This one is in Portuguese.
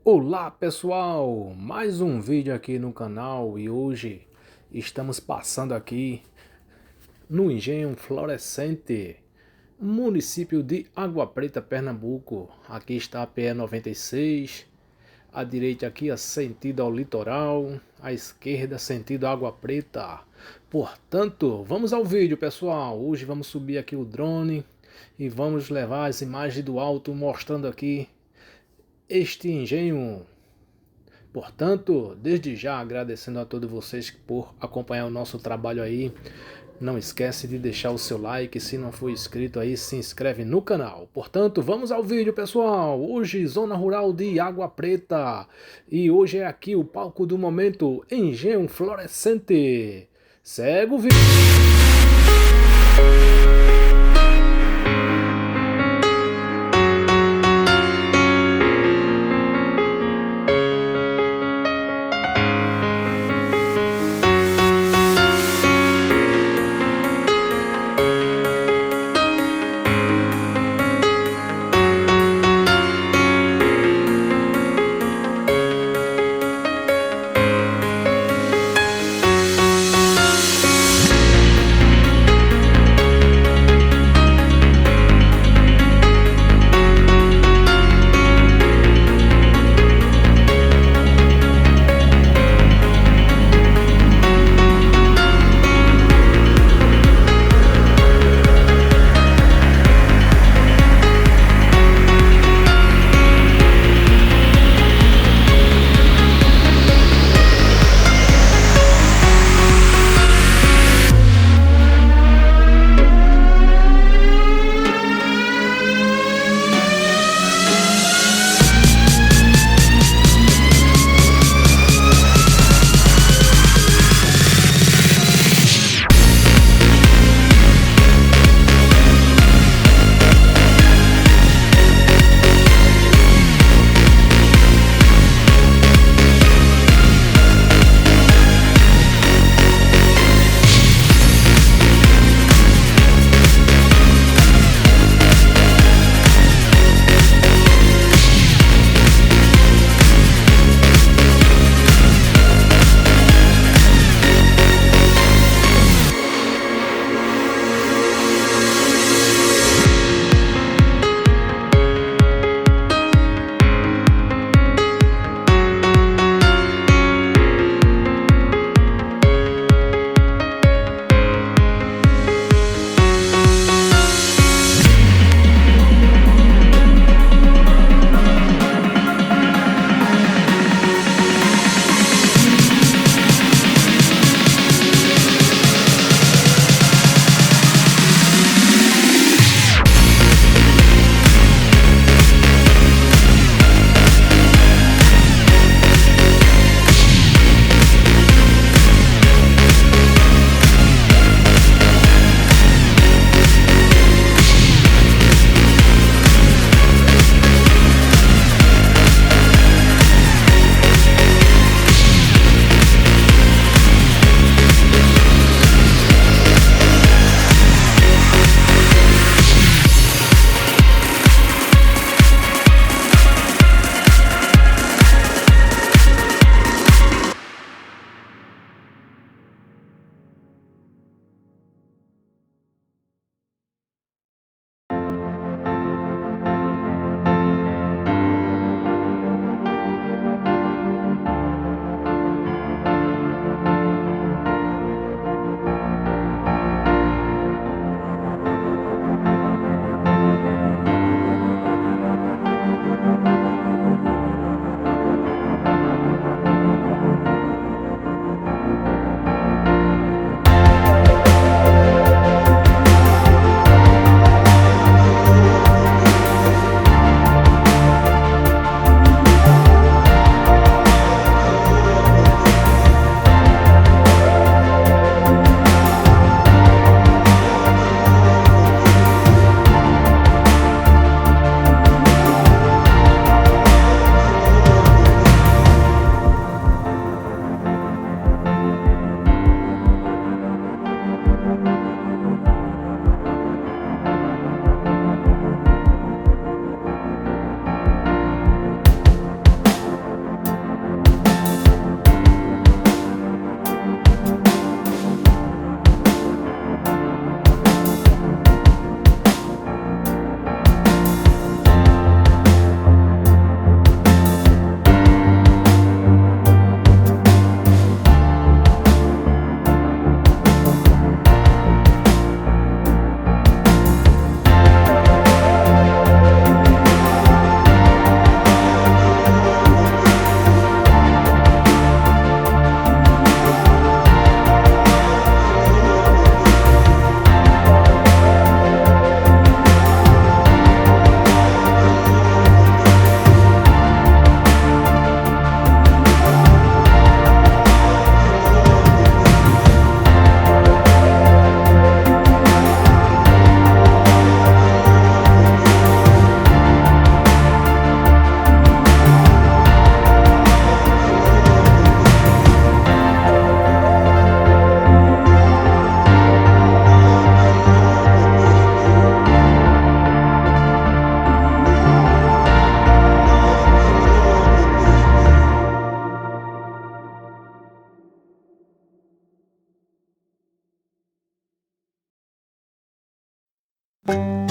Olá pessoal, mais um vídeo aqui no canal e hoje estamos passando aqui no Engenho Florescente, município de Água Preta, Pernambuco. Aqui está a PE 96, à direita aqui a sentido ao litoral, à esquerda sentido Água Preta. Portanto, vamos ao vídeo pessoal. Hoje vamos subir aqui o drone e vamos levar as imagens do alto mostrando aqui este engenho. Portanto, desde já agradecendo a todos vocês por acompanhar o nosso trabalho aí. Não esquece de deixar o seu like, se não for inscrito aí, se inscreve no canal. Portanto, vamos ao vídeo pessoal. Hoje, zona rural de Água Preta. E hoje é aqui o palco do momento, Engenho Florescente. Segue o vídeo. Música